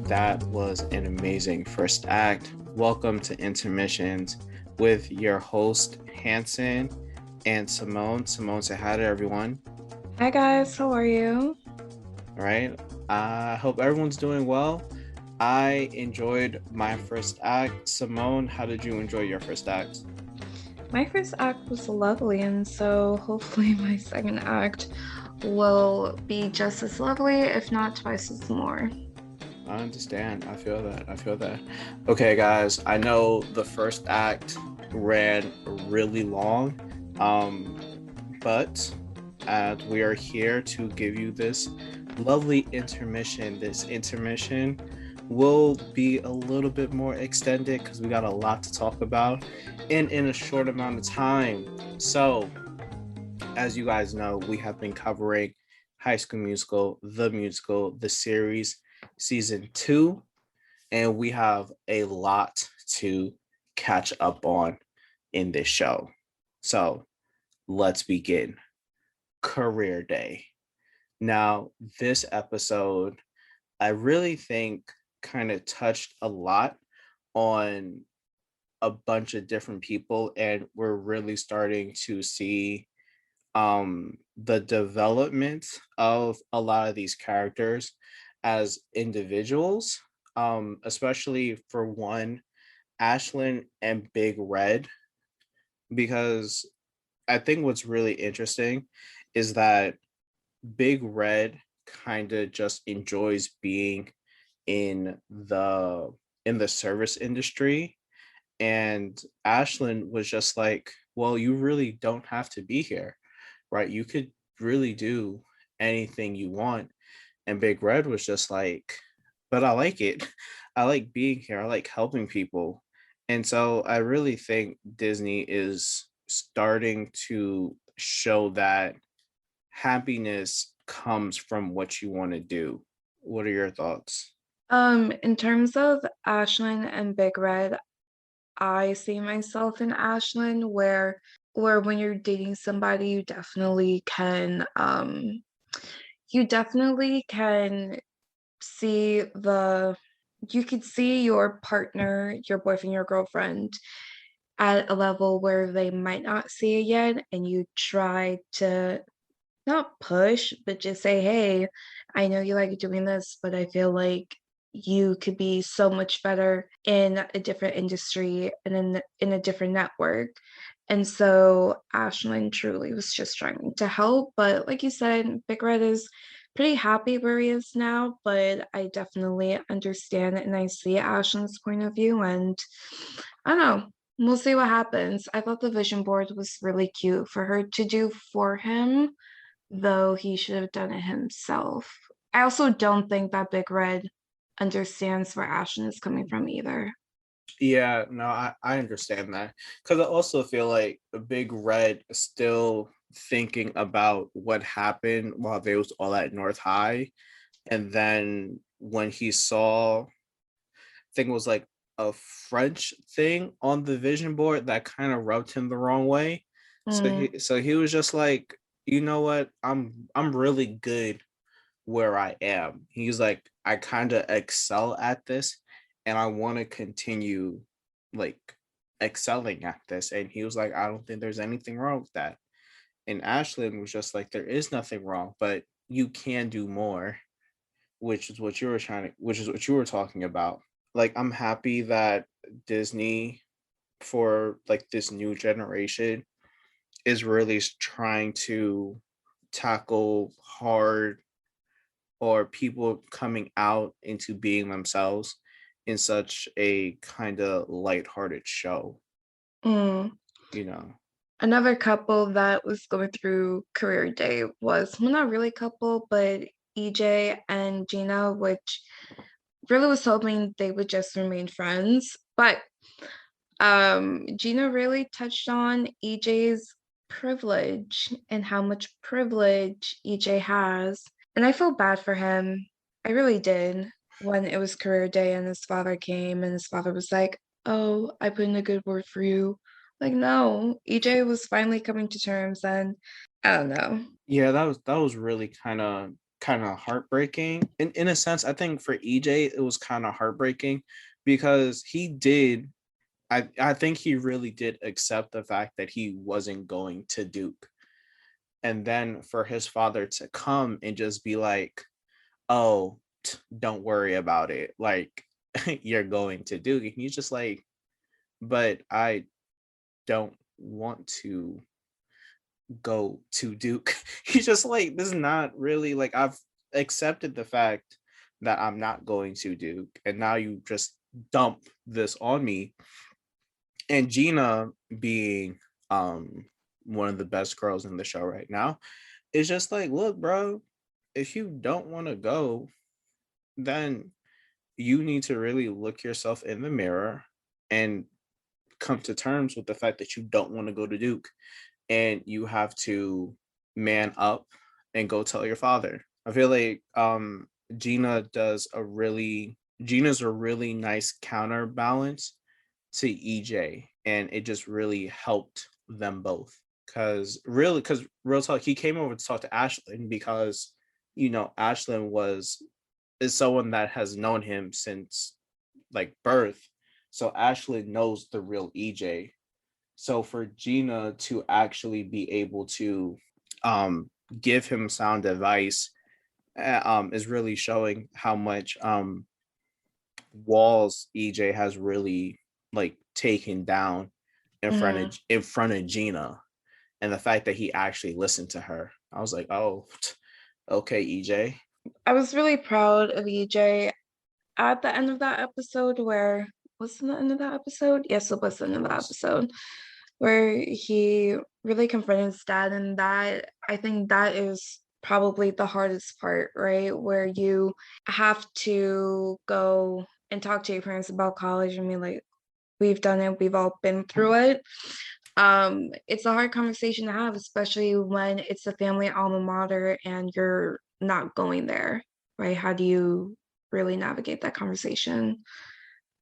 that was an amazing first act. Welcome to Intermissions with your host, Hanson and Simone. Simone, say hi to everyone. Hi guys, how are you? All right. I hope everyone's doing well. I enjoyed my first act. Simone, how did you enjoy your first act? My first act was lovely, and so hopefully my second act will be just as lovely, if not twice as more. I understand. I feel that. I feel that. Okay, guys, I know the first act ran really long, but we are here to give you this lovely intermission. This intermission will be a little bit more extended because we got a lot to talk about in a short amount of time. So, as you guys know, we have been covering High School Musical, the series, season 2, and we have a lot to catch up on in this show. So let's begin. Career Day. Now, this episode, I really think kind of touched a lot on a bunch of different people, and we're really starting to see the development of a lot of these characters as individuals, especially for one, Ashlyn and Big Red, because I think what's really interesting is that Big Red kind of just enjoys being in the service industry, and Ashlyn was just like, well, you really don't have to be here, right? You could really do anything you want. And Big Red was just like, but I like it. I like being here. I like helping people. And so I really think Disney is starting to show that happiness comes from what you want to do. What are your thoughts? In terms of Ashlyn and Big Red, I see myself in Ashlyn where when you're dating somebody, you definitely can see the you could see your partner, your boyfriend, your girlfriend at a level where they might not see it yet, and you try to not push, but just say, hey, I know you like doing this, but I feel like you could be so much better in a different industry and in a different network. And so Ashlyn truly was just trying to help. But like you said, Big Red is pretty happy where he is now, but I definitely understand and I see Ashlyn's point of view. And I don't know. We'll see what happens. I thought the vision board was really cute for her to do for him, though he should have done it himself. I also don't think that Big Red understands where Ashlyn is coming from either. Yeah, no, I understand that. Because I also feel like the Big Red is still thinking about what happened while they was all at North High. And then when he saw, I think it was like a French thing on the vision board that kind of rubbed him the wrong way. Mm, So he was just like, you know what? I'm really good where I am. He's like, I kind of excel at this and I want to continue like excelling at this. And he was like, I don't think there's anything wrong with that. And Ashlyn was just like, there is nothing wrong, but you can do more, which is what you were talking about. Like, I'm happy that Disney, for like this new generation, is really trying to tackle hard, or people coming out into being themselves in such a kind of lighthearted show, mm. you know. Another couple that was going through career day was, well, not really a couple, but EJ and Gina, which really was hoping they would just remain friends. But Gina really touched on EJ's privilege and how much privilege EJ has. And I feel bad for him. I really did when it was career day and his father came and his father was like, oh, I put in a good word for you. Like, no, EJ was finally coming to terms and I don't know. Yeah, that was really kind of kind of heartbreaking. In a sense, I think for EJ, it was kind of heartbreaking because I think he really did accept the fact that he wasn't going to Duke. And then for his father to come and just be like, oh, don't worry about it. Like, you're going to Duke. And he's just like, but I don't want to go to Duke. He's just like, this is not really like, I've accepted the fact that I'm not going to Duke. And now you just dump this on me. And Gina, being one of the best girls in the show right now, is just like, look, bro, if you don't want to go, then you need to really look yourself in the mirror and come to terms with the fact that you don't want to go to Duke, and you have to man up and go tell your father. I feel like Gina's a really nice counterbalance to EJ, and it just really helped them both. Because real talk, he came over to talk to Ashlyn because Ashlyn is someone that has known him since like birth. So Ashlyn knows the real EJ. So for Gina to actually be able to give him sound advice is really showing how much walls EJ has really like taken down Mhm. in front of Gina, and the fact that he actually listened to her. I was like, oh, okay, EJ. I was really proud of EJ at the end of that episode where was it the end of that episode? Yes, it was the end of that Yes. episode where he really confronted his dad, and that I think that is probably the hardest part, right? Where you have to go and talk to your parents about college. I mean, like we've done it, we've all been through it. It's a hard conversation to have, especially when it's a family alma mater and you're not going there, right? How do you really navigate that conversation?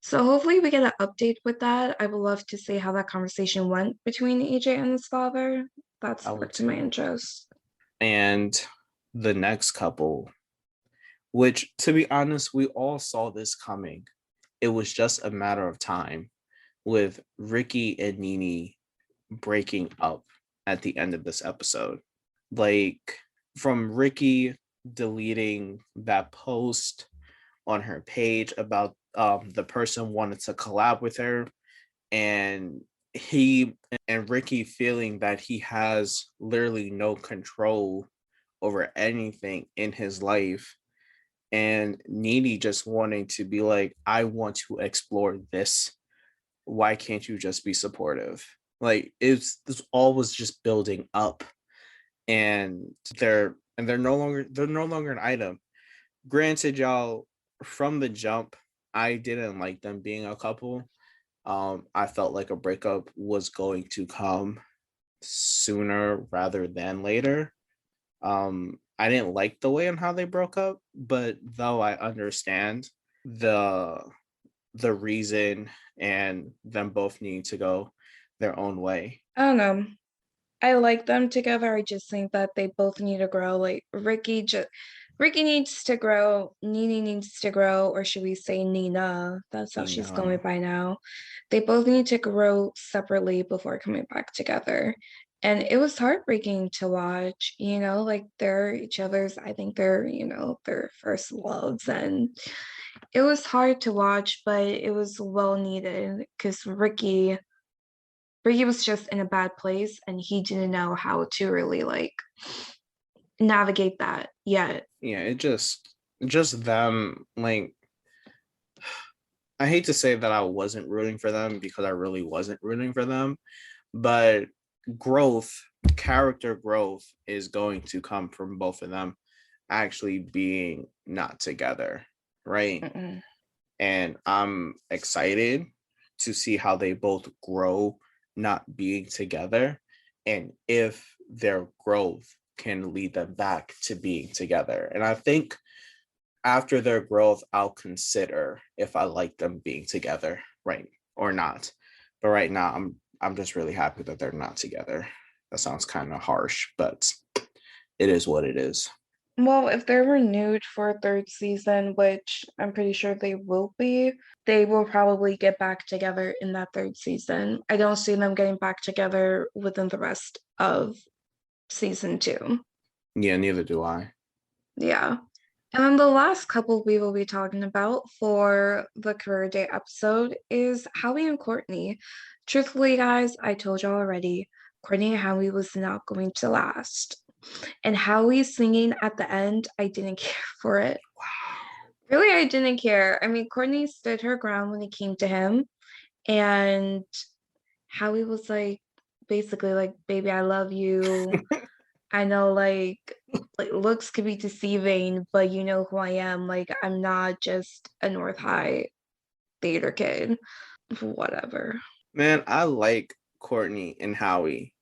So hopefully we get an update with that. I would love to see how that conversation went between EJ and his father. That I would sparked my too. interest. And the next couple, which to be honest, we all saw this coming. It was just a matter of time with Ricky and Nene breaking up at the end of this episode. Like, from Ricky deleting that post on her page about the person wanted to collab with her, and he and Ricky feeling that he has literally no control over anything in his life, and Nene just wanting to be like, I want to explore this. Why can't you just be supportive? Like, it's this all was just building up, and they're no longer an item. Granted, y'all, from the jump, I didn't like them being a couple. I felt like a breakup was going to come sooner rather than later. I didn't like the way on how they broke up, but though I understand the the reason and them both needing to go their own way. I don't know. I like them together. I just think that they both need to grow. Like Ricky needs to grow, Nene needs to grow, or should we say Nina? That's how You she's going know, by now. They both need to grow separately before coming back together. And it was heartbreaking to watch, like they're each other's, I think they're, their first loves. And it was hard to watch, but it was well needed because Ricky was just in a bad place and he didn't know how to really like navigate that yet. yeah, just them like, I hate to say that I wasn't rooting for them because I really wasn't rooting for them, but growth, character growth is going to come from both of them actually being not together, right? Mm-mm. And I'm excited to see how they both grow not being together, and if their growth can lead them back to being together. And I think after their growth, I'll consider if I like them being together, right, or not. But right now, I'm just really happy that they're not together. That sounds kind of harsh, but it is what it is. Well, if they're renewed for a third season, which I'm pretty sure they will be, they will probably get back together in that third season. I don't see them getting back together within the rest of season two. Yeah, neither do I. Yeah. And then the last couple we will be talking about for the career day episode is Howie and Courtney. Truthfully, guys, I told you already, Courtney and Howie was not going to last. And Howie singing at the end, I didn't care for it. Wow. Really, I didn't care. I mean, Courtney stood her ground when it came to him, and Howie was like, basically like, baby, I love you. I know like looks could be deceiving, but you know who I am. Like I'm not just a North High theater kid. Whatever. Man, I like Courtney and Howie.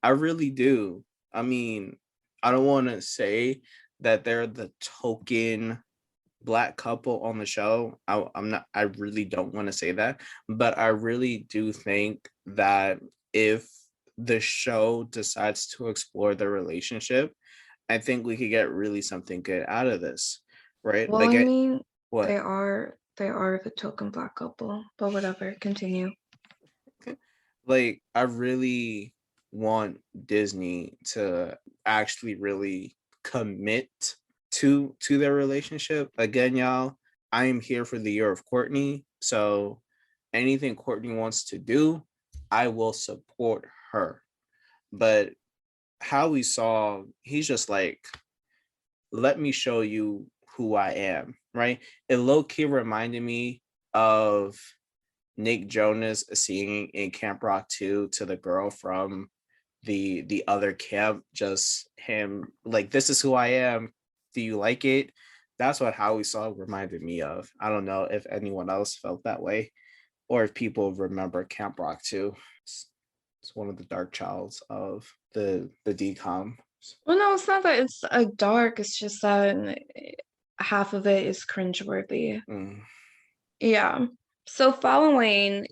I really do. I mean, I don't want to say that they're the token black couple on the show. I'm not. I really don't want to say that, but I really do think that if the show decides to explore their relationship, I think we could get really something good out of this, right? Well, Like, I mean, what? they are the token black couple, but whatever. Continue. Like, I really want Disney to actually really commit to their relationship. Again, y'all, I am here for the year of Courtney. So anything Courtney wants to do, I will support her. But how we saw, he's just like, let me show you who I am, right? It low key reminded me of Nick Jonas singing in Camp Rock 2 to the girl from the other camp, just him like, this is who I am. Do you like it? That's what Howie Song reminded me of. I don't know if anyone else felt that way or if people remember Camp Rock 2. It's one of the dark childs of the decom. Well, no, it's not that it's a dark. It's just that half of it is cringeworthy. Mm. Yeah. So following,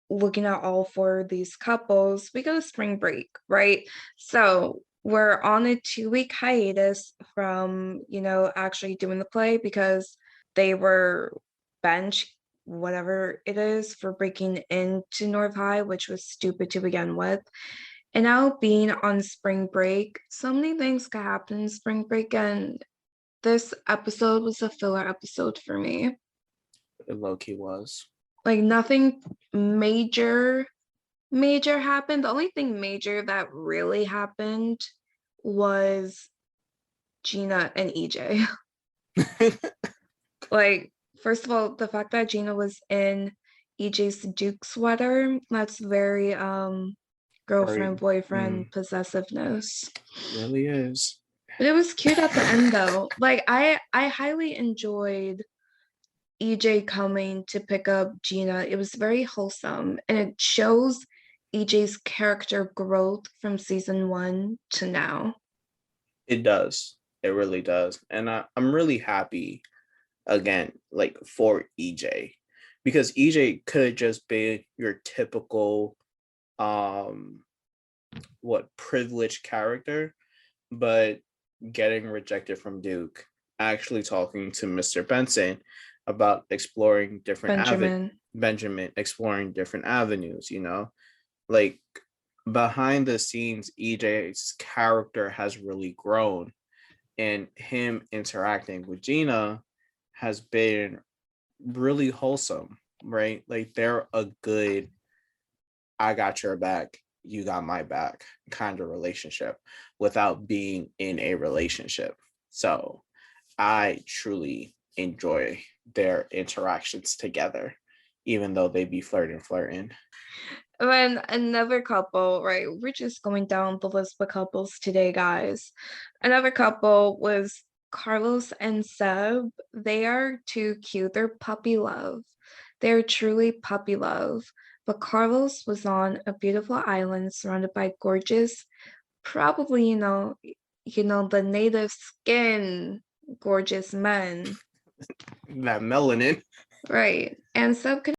looking at all four of these couples, we go to spring break, right? So we're on a 2-week hiatus from, actually doing the play because they were bench, whatever it is, for breaking into North High, which was stupid to begin with. And now being on spring break, so many things could happen in spring break, and this episode was a filler episode for me. It low key was. Like nothing major happened. The only thing major that really happened was Gina and EJ. Like, first of all, the fact that Gina was in EJ's Duke sweater, that's very girlfriend, Very. boyfriend possessiveness. Really is. But it was cute at the end though. Like I highly enjoyed EJ coming to pick up Gina. It was very wholesome and it shows EJ's character growth from season 1 to now. It does. It really does. And I'm really happy again, like for EJ, because EJ could just be your typical what privileged character, but getting rejected from Duke, actually talking to Mr. Benson about exploring different Benjamin. Benjamin exploring different avenues, like behind the scenes, EJ's character has really grown, and him interacting with Gina has been really wholesome, right? Like they're a good, I got your back, you got my back kind of relationship without being in a relationship. So I truly enjoy their interactions together, even though they be flirting. And then another couple, right? We're just going down the list of couples today, guys. Another couple was Carlos and Seb. They are too cute. They're puppy love. They're truly puppy love. But Carlos was on a beautiful island surrounded by gorgeous, probably, the native skin, gorgeous men. That melanin. Right. And Seb could